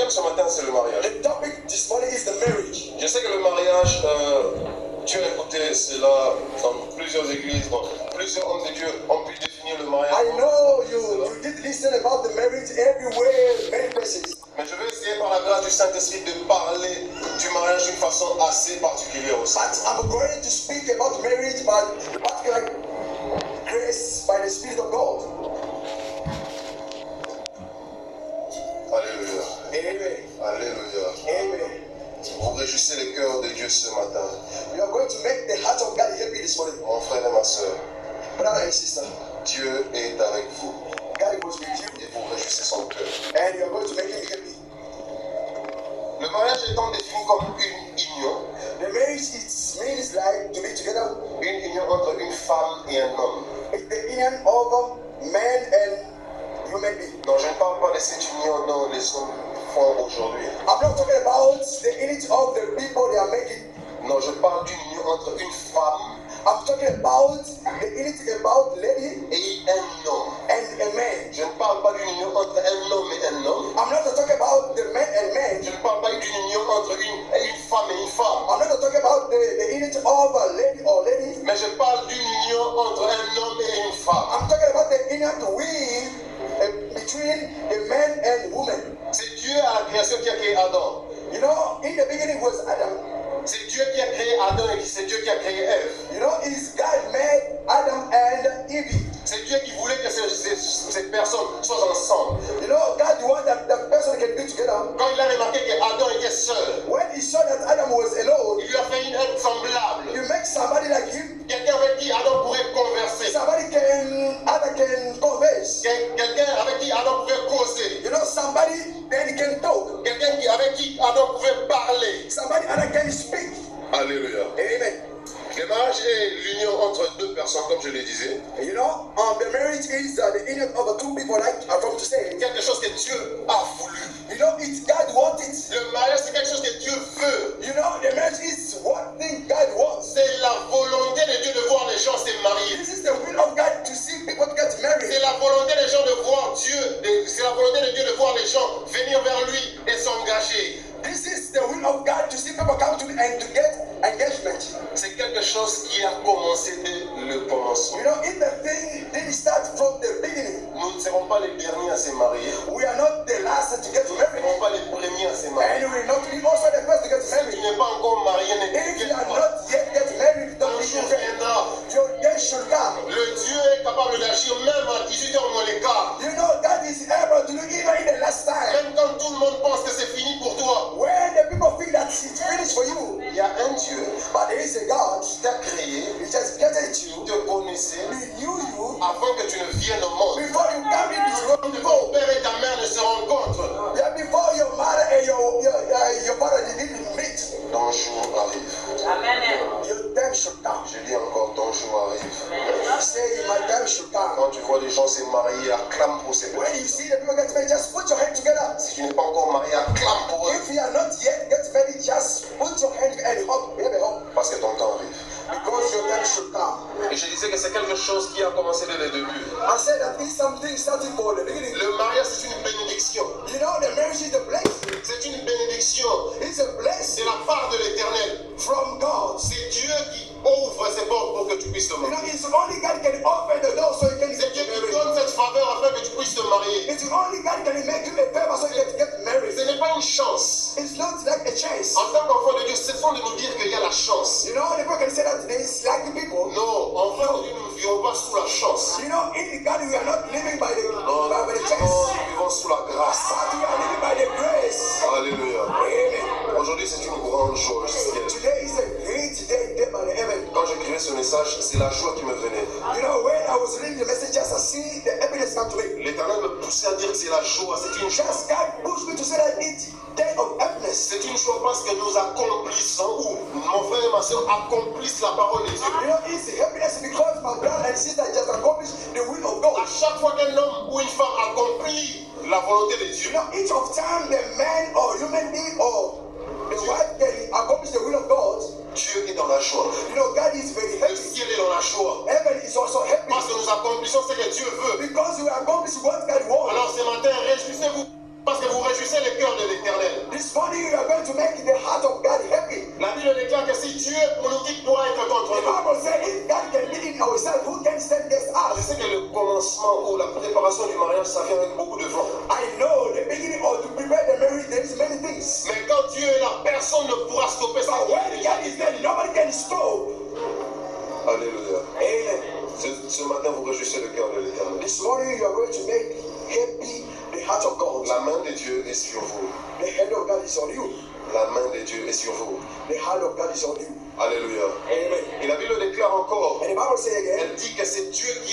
thème ce matin, c'est le mariage. The topic this morning is the marriage. Je sais que le mariage, tu as écouté cela dans plusieurs églises, dans plusieurs hommes de Dieu ont pu définir le mariage. I know you did listen about the marriage everywhere, many places. Mais je vais essayer par la grâce du Saint-Esprit de parler du mariage d'une façon assez particulière aussi. But I'm going to speak about marriage, but like grace by the Spirit of God. Alléluia. Amen. Alléluia. Amen. Vous réjouissez le cœur de Dieu ce matin. We are going to make the heart of God happy this morning. Mon frère et ma soeur, Brother and sister, Dieu est avec vous God was with you, et vous réjouissez son cœur. and you are going to make him happy. Le mariage étant défini comme une union, The marriage means like to be together. une union entre une femme et un homme. It's the union of man and human being. Non, je ne parle pas de cette union dont les hommes font aujourd'hui. I'm not talking about the unity of the people they are making. Non, je parle d'une union entre une femme I'm talking about the unity about lady et un homme. and a man. Je ne parle pas d'une union entre un homme et un homme. I'm not talking about the man and man. Je ne parle pas d'une union entre une femme et une femme. I'm not talking about the unity of a lady or lady. Mais je parle d'une union entre un homme et une femme. I'm talking about the union between the man and woman. C'est Dieu à la création qui a créé Adam. You know, in the beginning was Adam. C'est Dieu qui a créé Adam et c'est Dieu qui a créé Ève. You know, it's God made Adam and Eve. C'est Dieu qui voulait que ces personnes soient ensemble. You know, God wanted that the person can be together. Quand il a remarqué qu'Adam était seul, When he saw that Adam was alone, il lui a fait une aide semblable. you make somebody like him. Quelqu'un avec qui Adam pourrait converser. Other can converse. Quelqu'un avec qui Adam pouvait causer. You know, somebody then he can talk. Quelqu'un avec qui Adam pouvait parler. Somebody other can speak. Alléluia. Amen. Le mariage est l'union entre deux personnes, comme je le disais. You know, the marriage is the union of two people, like I'm from to say. Quelque chose que Dieu a voulu. You know, it's God wanted. Le mariage, c'est quelque chose que Dieu veut. You know, the marriage is one thing God wants. C'est la volonté de Dieu de voir les gens se marier. This is the will of God to see people get married. C'est la volonté des gens de voir Dieu, c'est la volonté de Dieu de voir les gens venir vers lui et s'engager. This is the will of God to see people come to me and to get engagement. C'est quelque chose qui a commencé dès le commencement. You know, if the thing didn't start from the beginning, Nous ne serons pas les derniers à se marier. we are not the last to get Nous ne married. serons pas les premiers à se marier. And we will not be also the first to get Si tu married. n'es pas encore marié, ne If you t'inquiète are pas. not yet get married, don't Un be jour afraid. viendra. Your day should come. Le Dieu est capable d'agir même à 18h moins les quart. You know, God is able to do even in the last time. Même quand tout le monde pense que c'est fini pour toi. When the people think that it's finished for you, Il y a un Dieu but there is a God qui t'a créé, who just created qui you, te connaissait he knew you avant que tu ne viennes au monde. before you come in this world. Ton père et ta mère ne se rencontrent. Yeah, before your mother and your father didn't meet, Ton jour arrive. your time should come. Je dis encore, ton jour arrive. Say, my time should come. Quand tu vois les gens se marier, acclame pour ces When you personnes. see the people get married, just put your hand together. Si tu n'es pas encore marié, acclame pour eux. If you are not yet get married, just put your hand and hope, baby, hope, Parce que ton temps arrive. because your time should come. Et je disais que c'est quelque chose qui a commencé dès le début. I said that it's something starting for the beginning. Le mariage, c'est une bénédiction. You know, the marriage is a blessing. C'est une bénédiction. It's a blessing C'est la part de l'éternel. from God. C'est Dieu qui ouvre ses portes pour que tu puisses te You know, marier. it's only God can open the door so you can C'est Dieu get qui married. donne cette faveur afin que tu puisses te marier. It's only God can make you a favor so you can get married. Ce n'est pas une chance. It's not like a chance. En tant qu'enfant de Dieu, cessons de nous dire qu'il y a la chance. You know, the people can say that there's like people. Non, enfant de Dieu, nous ne vivons pas sous la chance. You know, in God we are not living by the Non, by the non, chance, nous vivons sous la grâce. but we are living by the grace. Alléluia. Amen. Aujourd'hui, c'est une grande joie. Today is a great day by the heaven. Quand j'écrivais ce message, c'est la joie qui me venait. You know, when I was reading the messages, I see the evidence come to me. L'Éternel me poussait à dire que c'est la joie, c'est une joie. Just God pushed me to say that it's day of happiness. C'est une joie parce que nous accomplissons, ou mon frère et ma soeur accomplissent la parole de Dieu. You know, it's happiness because my brother and sister just accomplished the will of God. À chaque fois qu'un homme ou une femme accomplit la volonté de Dieu, You know, each of time the man or human being or the wife can accomplish the will of God. Dieu est dans la joie. You know, God is very Le happy. ciel est dans la joie. Heaven is also happy Parce que nous accomplissons ce que Dieu veut. because we accomplish what God wants. Alors ce matin, réjouissez-vous parce que vous réjouissez le cœur de l'Éternel. This morning you are going to make the heart of God happy. La Bible déclare que si Dieu pour nous, qui pourra être contre The nous? Bible says if God can be in ourselves, who can stand against Je us? sais que le commencement ou la préparation du mariage, ça vient avec beaucoup de vent. I know the beginning or to prepare the marriage, there is many things. Mais quand Dieu est là, personne ne pourra stopper ça. But when God is there, nobody can stop. Alléluia. Amen. Ce matin, vous réjouissez le cœur de l'Éternel. This morning you are going to make happy the heart of God. La main de Dieu est sur vous. The hand of God is on you. La main de Dieu est sur vous. The hand of God is on you. Alléluia. Amen. Et la Bible déclare encore, And the Bible says again, elle dit que c'est Dieu qui